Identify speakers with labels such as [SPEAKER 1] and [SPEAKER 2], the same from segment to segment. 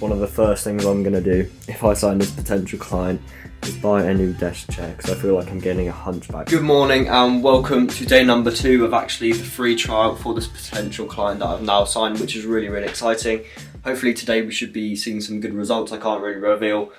[SPEAKER 1] One of the first things I'm going to do if I sign this potential client is buy a new desk chair because I feel like I'm getting a hunchback. Good morning and welcome to day number 2 of actually the free trial for this potential client that I've now signed, which is really exciting. Hopefully today we should be seeing some good results. I can't really reveal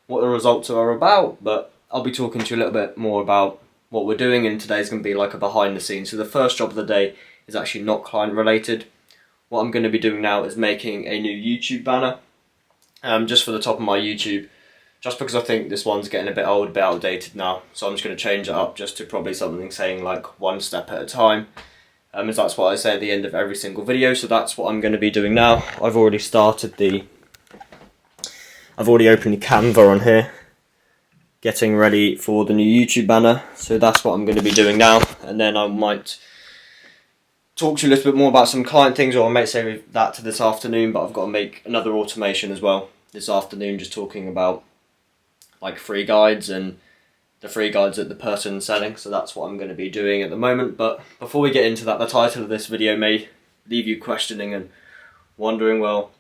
[SPEAKER 1] what the results are about, but I'll be talking to you a little bit more about what we're doing, and today's going to be like a behind the scenes. So the first job of the day is actually not client related. What I'm going to be doing now is making a new YouTube banner. Just for the top of my YouTube, just because I think this one's getting a bit old, a bit outdated now, so I'm just going to change it up just to probably something saying like one step at a time, as that's what I say at the end of every single video. So that's what I'm going to be doing now. I've already opened the Canva on here, getting ready for the new YouTube banner, so that's what I'm going to be doing now, and then I might talk to you a little bit more about some client things, or I might save that to this afternoon, but I've got to make another automation as well this afternoon, just talking about like free guides and the free guides that the person's selling. So that's what I'm going to be doing at the moment. But before we get into that, the title of this video may leave you questioning and wondering, well,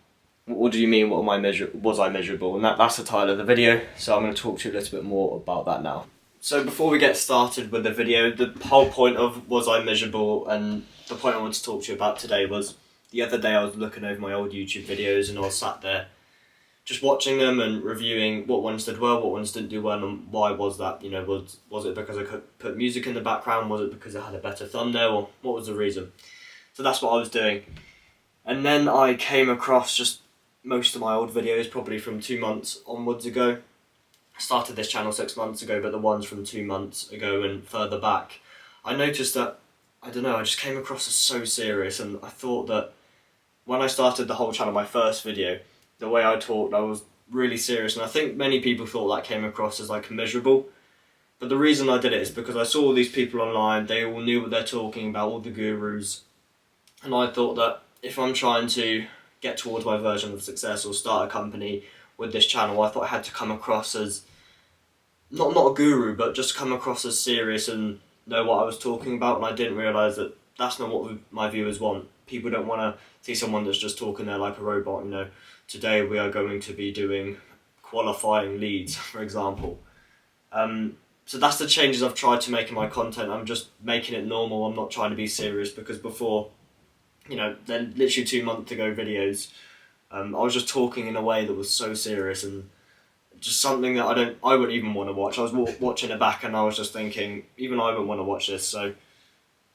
[SPEAKER 1] what do you mean, was I measurable? And that's the title of the video, so I'm going to talk to you a little bit more about that now. So before we get started with the video, the whole point of was I measurable, and the point I want to talk to you about today was the other day I was looking over my old YouTube videos and I was sat there just watching them and reviewing what ones did well, what ones didn't do well, and why was that? You know, was it because I could put music in the background? Was it because I had a better thumbnail? Or what was the reason? So that's what I was doing. And then I came across just most of my old videos, probably from 2 months onwards ago. I started this channel 6 months ago, but the ones from 2 months ago and further back, I noticed that, I don't know, I just came across as so serious, and I thought that when I started the whole channel, my first video, the way I talked, I was really serious, and I think many people thought that came across as like miserable. But the reason I did it is because I saw all these people online, they all knew what they're talking about, all the gurus, and I thought that if I'm trying to get towards my version of success or start a company with this channel, I thought I had to come across as not a guru, but just come across as serious and know what I was talking about. And I didn't realise that that's not what my viewers want. People don't want to see someone that's just talking there like a robot. You know, today we are going to be doing qualifying leads, for example. So that's the changes I've tried to make in my content. I'm just making it normal. I'm not trying to be serious, because before, you know, then literally 2 months ago videos, I was just talking in a way that was so serious and just something that I wouldn't even want to watch. I was watching it back and I was just thinking, even I wouldn't want to watch this. So,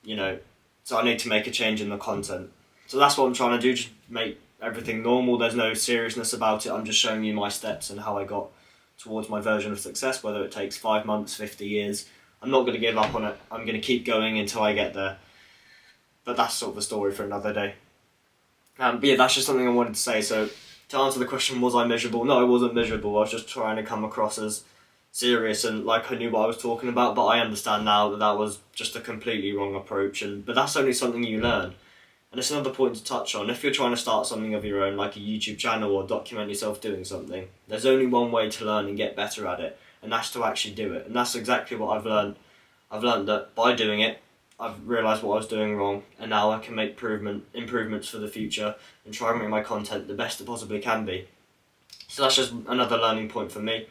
[SPEAKER 1] you know, so I need to make a change in the content. So that's what I'm trying to do, just make everything normal. There's no seriousness about it. I'm just showing you my steps and how I got towards my version of success, whether it takes 5 months, 50 years. I'm not going to give up on it. I'm going to keep going until I get there. But that's sort of a story for another day. But yeah, that's just something I wanted to say. So to answer the question, was I miserable? No, I wasn't miserable. I was just trying to come across as serious and like I knew what I was talking about. But I understand now that that was just a completely wrong approach. But that's only something you learn. And it's another point to touch on. If you're trying to start something of your own, like a YouTube channel, or document yourself doing something, there's only one way to learn and get better at it, and that's to actually do it. And that's exactly what I've learned. I've learned that by doing it, I've realised what I was doing wrong, and now I can make improvements for the future and try and make my content the best it possibly can be. So that's just another learning point for me.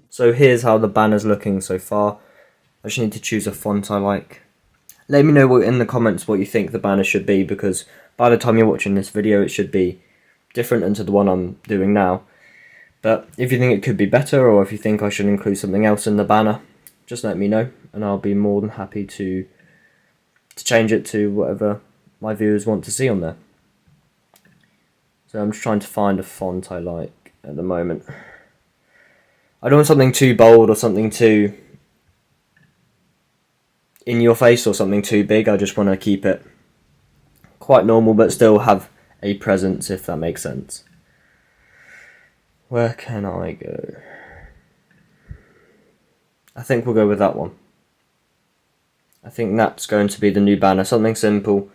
[SPEAKER 1] So here's how the banner's looking so far. I just need to choose a font I like. Let me know in the comments what you think the banner should be, because by the time you're watching this video it should be different to the one I'm doing now. But if you think it could be better, or if you think I should include something else in the banner, just let me know and I'll be more than happy to change it to whatever my viewers want to see on there. So I'm just trying to find a font I like at the moment. I don't want something too bold or something too in your face or something too big. I just want to keep it quite normal but still have a presence, if that makes sense. Where can I go? I think we'll go with that one. I think that's going to be the new banner. Something simple,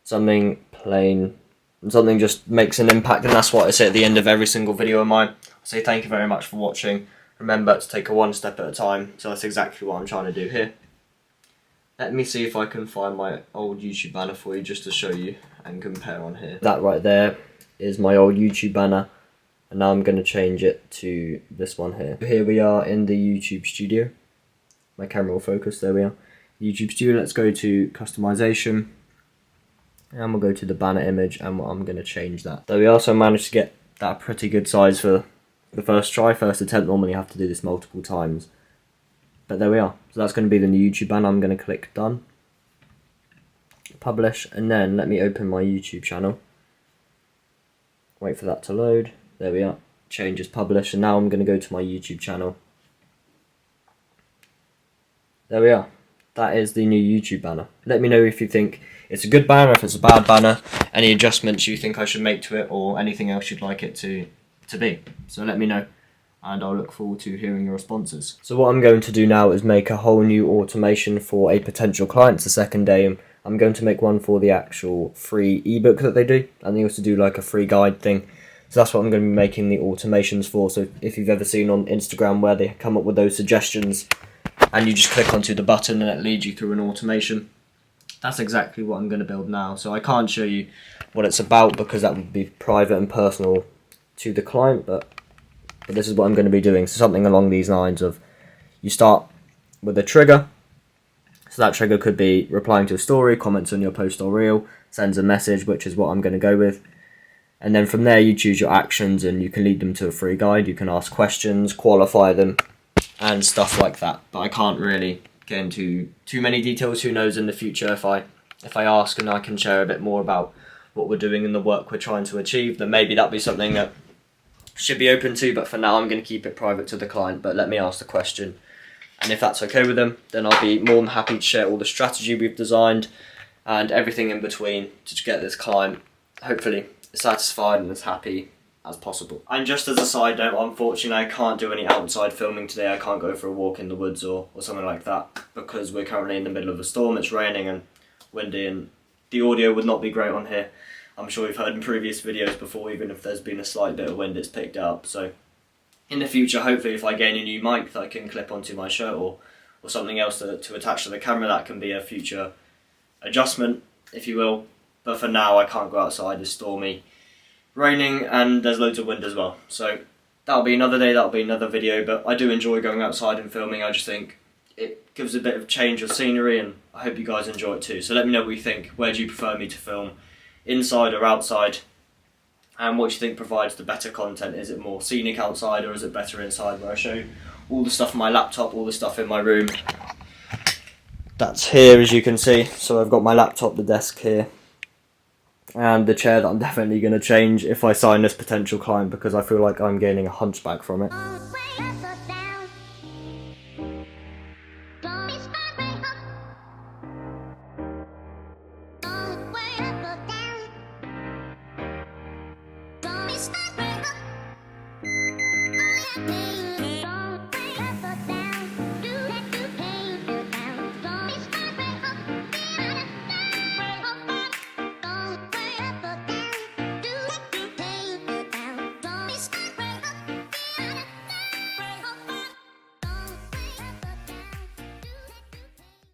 [SPEAKER 1] something plain, and something just makes an impact, and that's what I say at the end of every single video of mine. I say thank you very much for watching. remember to take it one step at a time. So that's exactly what I'm trying to do here. Let me see if I can find my old YouTube banner for you just to show you and compare on here. That right there is my old YouTube banner, and now I'm going to change it to this one here. Here we are in the YouTube studio. My camera will focus, there we are. YouTube studio, let's go to customization, and we'll go to the banner image, and I'm going to change that. There we are, so I managed to get that pretty good size for the first try, first attempt. Normally you have to do this multiple times. But there we are. So that's going to be the new YouTube banner. I'm going to click done, publish, and then let me open my YouTube channel. Wait for that to load. There we are. Changes published, and now I'm going to go to my YouTube channel. There we are. That is the new YouTube banner. Let me know if you think it's a good banner, if it's a bad banner, any adjustments you think I should make to it, or anything else you'd like it to be. So let me know, and I'll look forward to hearing your responses. So what I'm going to do now is make a whole new automation for a potential client. It's the second day, and I'm going to make one for the actual free ebook that they do, and they also do like a free guide thing. So that's what I'm going to be making the automations for. So if you've ever seen on Instagram where they come up with those suggestions and you just click onto the button and it leads you through an automation, that's exactly what I'm going to build now. So I can't show you what it's about because that would be private and personal to the client, but this is what I'm going to be doing. So something along these lines of, you start with a trigger. So that trigger could be replying to a story, comments on your post or reel, sends a message, which is what I'm going to go with. And then from there you choose your actions, and you can lead them to a free guide. You can ask questions, qualify them, and stuff like that. But I can't really get into too many details. Who knows in the future, if I ask and I can share a bit more about what we're doing and the work we're trying to achieve, then maybe that'll be something that should be open to. But for now I'm going to keep it private to the client. But let me ask the question, and if that's okay with them, then I'll be more than happy to share all the strategy we've designed and everything in between to get this client hopefully satisfied and as happy as possible. And just as a side note, unfortunately I can't do any outside filming today. I can't go for a walk in the woods or something like that because we're currently in the middle of a storm. It's raining and windy, and the audio would not be great on here. I'm sure you've heard in previous videos before, even if there's been a slight bit of wind, it's picked up. So in the future, hopefully if I gain a new mic that I can clip onto my shirt or something else to attach to the camera, that can be a future adjustment, if you will. But for now I can't go outside, it's stormy, raining, and there's loads of wind as well. So that'll be another day, that'll be another video. But I do enjoy going outside and filming. I just think it gives a bit of change of scenery, and I hope you guys enjoy it too. So let me know what you think. Where do you prefer me to film, inside or outside? And what do you think provides the better content? Is it more scenic outside, or is it better inside, where I show you all the stuff on my laptop, all the stuff in my room? That's here, as you can see. So I've got my laptop, the desk here, and the chair that I'm definitely going to change if I sign this potential client, because I feel like I'm gaining a hunchback from it.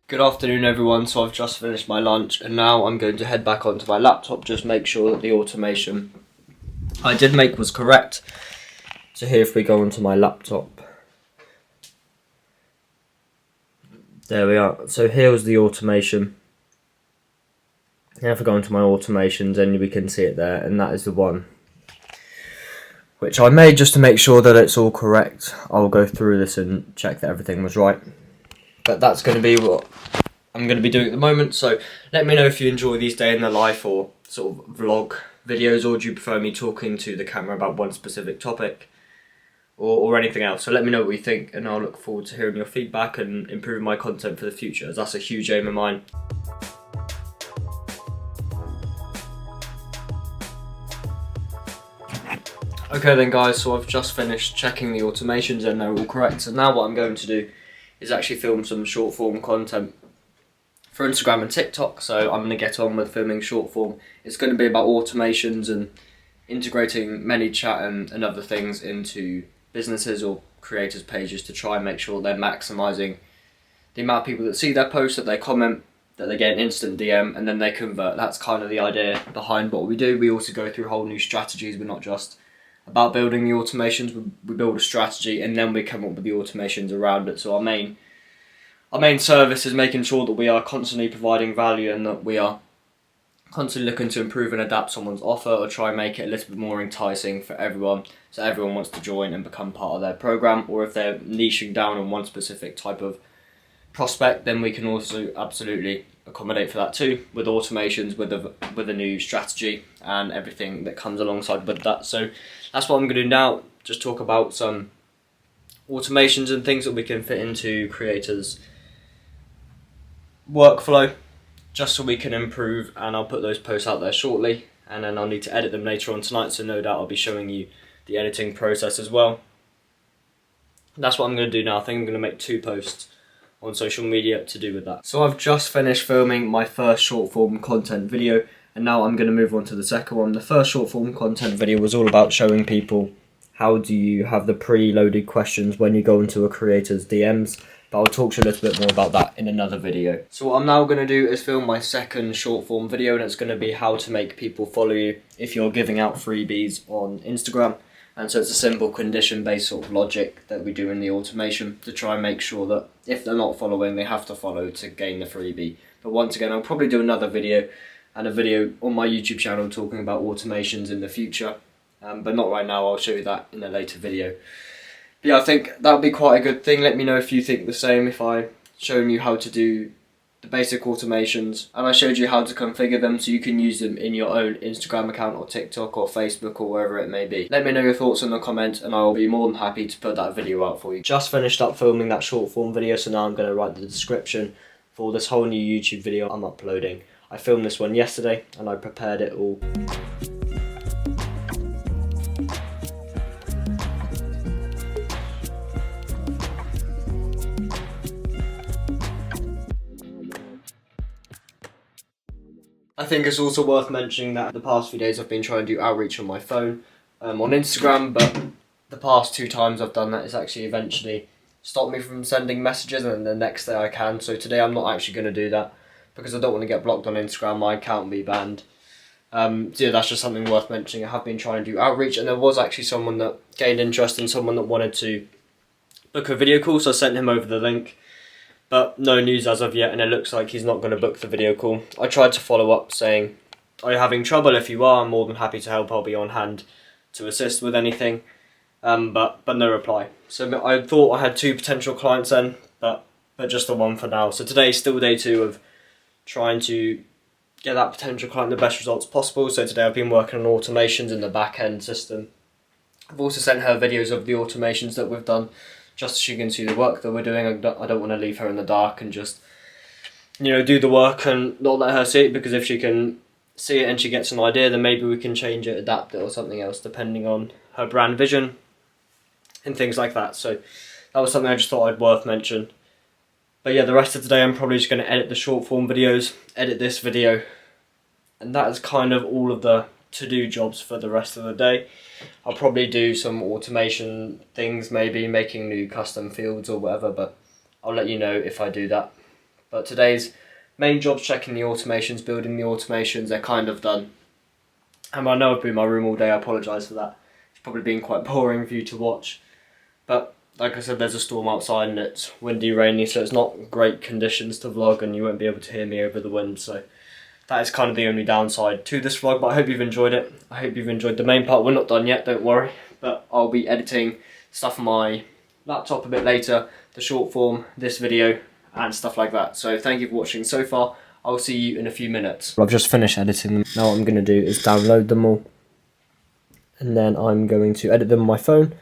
[SPEAKER 1] Good afternoon everyone, so I've just finished my lunch and now I'm going to head back onto my laptop, just make sure that the automation I did make was correct. So here, if we go onto my laptop, there we are. So here was the automation. Now if I go into my automations, then we can see it there, and that is the one which I made just to make sure that it's all correct. I'll go through this and check that everything was right. But that's going to be what I'm going to be doing at the moment. So let me know if you enjoy these day in the life or sort of vlog videos, or do you prefer me talking to the camera about one specific topic or anything else. So let me know what you think, and I'll look forward to hearing your feedback and improving my content for the future, as that's a huge aim of mine. Okay then guys, so I've just finished checking the automations and they're all correct. So now what I'm going to do is actually film some short form content for Instagram and TikTok. So I'm going to get on with filming short form. It's going to be about automations and integrating ManyChat and other things into businesses or creators' pages to try and make sure they're maximising the amount of people that see their posts, that they comment, that they get an instant DM, and then they convert. That's kind of the idea behind what we do. We also go through whole new strategies. We're not just about building the automations. We build a strategy and then we come up with the automations around it. So our main service is making sure that we are constantly providing value and that we are constantly looking to improve and adapt someone's offer or try and make it a little bit more enticing for everyone, so everyone wants to join and become part of their program. Or if they're niching down on one specific type of prospect, then we can also absolutely accommodate for that too, with automations, with a new strategy and everything that comes alongside with that. So that's what I'm going to do now, just talk about some automations and things that we can fit into creators' workflow, just so we can improve, and I'll put those posts out there shortly, and then I'll need to edit them later on tonight, so no doubt I'll be showing you the editing process as well. That's what I'm going to do now. I think I'm going to make 2 posts on social media to do with that. So I've just finished filming my first short form content video, and now I'm going to move on to the second one. The first short form content video was all about showing people how do you have the pre-loaded questions when you go into a creator's DMs, but I'll talk to you a little bit more about that in another video. So what I'm now going to do is film my second short form video, and it's going to be how to make people follow you if you're giving out freebies on Instagram. And so it's a simple condition-based sort of logic that we do in the automation to try and make sure that if they're not following, they have to follow to gain the freebie. But once again, I'll probably do another video and a video on my YouTube channel talking about automations in the future. But not right now, I'll show you that in a later video. But yeah, I think that would be quite a good thing. Let me know if you think the same, if I've shown you how to do the basic automations and I showed you how to configure them so you can use them in your own Instagram account or TikTok or Facebook or wherever it may be. Let me know your thoughts in the comments and I'll be more than happy to put that video out for you. Just finished up filming that short form video, so now I'm going to write the description for this whole new YouTube video I'm uploading. I filmed this one yesterday and I prepared it all. I think it's also worth mentioning that the past few days I've been trying to do outreach on my phone, on Instagram, but the past 2 times I've done that, it's actually eventually stopped me from sending messages, and then the next day I can. So today I'm not actually going to do that because I don't want to get blocked on Instagram, my account will be banned. So yeah, that's just something worth mentioning. I have been trying to do outreach, and there was actually someone that gained interest in someone that wanted to book a video call, so I sent him over the link. But no news as of yet, and it looks like he's not going to book the video call. I tried to follow up saying, are you having trouble? If you are, I'm more than happy to help. I'll be on hand to assist with anything. But no reply. So I thought I had 2 potential clients then, but just the one for now. So today's still day 2 of trying to get that potential client the best results possible. So today I've been working on automations in the back end system. I've also sent her videos of the automations that we've done, just so she can see the work that we're doing. I don't want to leave her in the dark and just, do the work and not let her see it, because if she can see it and she gets an idea, then maybe we can change it, adapt it or something else depending on her brand vision and things like that. So that was something I just thought I'd worth mention. But yeah, the rest of today I'm probably just going to edit the short form videos, edit this video, and that is kind of all of the to-do jobs for the rest of the day. I'll probably do some automation things, maybe making new custom fields or whatever, but I'll let you know if I do that. But today's main job's checking the automations, building the automations. They're kind of done. And I know I've been in my room all day, I apologise for that. It's probably been quite boring for you to watch. But like I said, there's a storm outside and it's windy, rainy, so it's not great conditions to vlog and you won't be able to hear me over the wind, so that is kind of the only downside to this vlog, but I hope you've enjoyed it. I hope you've enjoyed the main part. We're not done yet, don't worry. But I'll be editing stuff on my laptop a bit later, the short form, this video, and stuff like that. So thank you for watching so far. I'll see you in a few minutes. I've just finished editing them. Now what I'm going to do is download them all. And then I'm going to edit them on my phone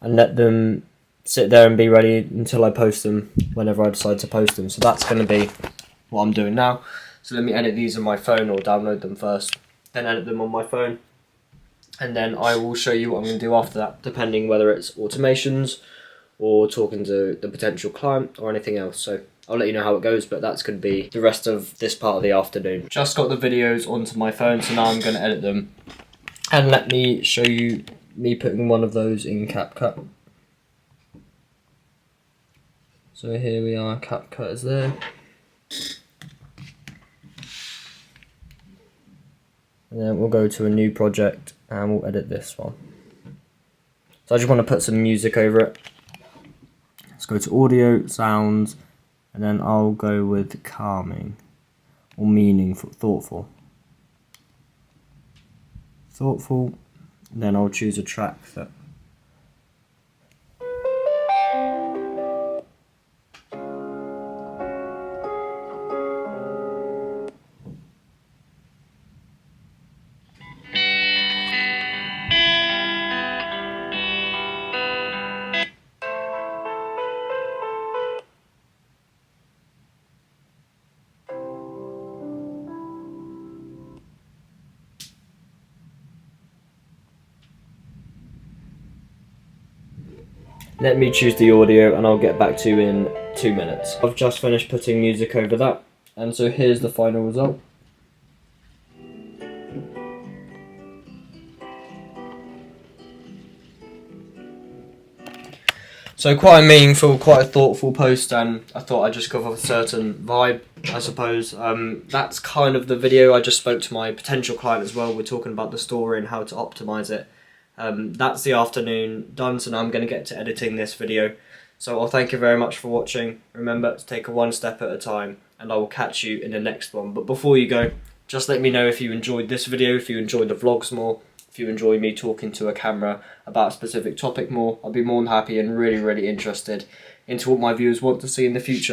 [SPEAKER 1] and let them sit there and be ready until I post them whenever I decide to post them. So that's going to be what I'm doing now. So let me edit these on my phone, or download them first, then edit them on my phone. And then I will show you what I'm going to do after that, depending whether it's automations or talking to the potential client or anything else. So I'll let you know how it goes, but that's going to be the rest of this part of the afternoon. Just got the videos onto my phone, so now I'm going to edit them. And let me show you me putting one of those in CapCut. So here we are, CapCut is there. And then we'll go to a new project and we'll edit this one. So I just want to put some music over it. Let's go to audio, sounds, and then I'll go with calming or meaningful, thoughtful. Thoughtful, and then I'll choose a track that let me choose the audio and I'll get back to you in 2 minutes. I've just finished putting music over that, and so here's the final result. So quite a meaningful, quite a thoughtful post, and I thought I'd just go off a certain vibe, I suppose. That's kind of the video. I just spoke to my potential client as well. We're talking about the story and how to optimise it. That's the afternoon done, so now I'm going to get to editing this video. So I'll thank you very much for watching. Remember to take it one step at a time, and I will catch you in the next one. But before you go, just let me know if you enjoyed this video, if you enjoyed the vlogs more, if you enjoy me talking to a camera about a specific topic more. I'll be more than happy and really interested into what my viewers want to see in the future.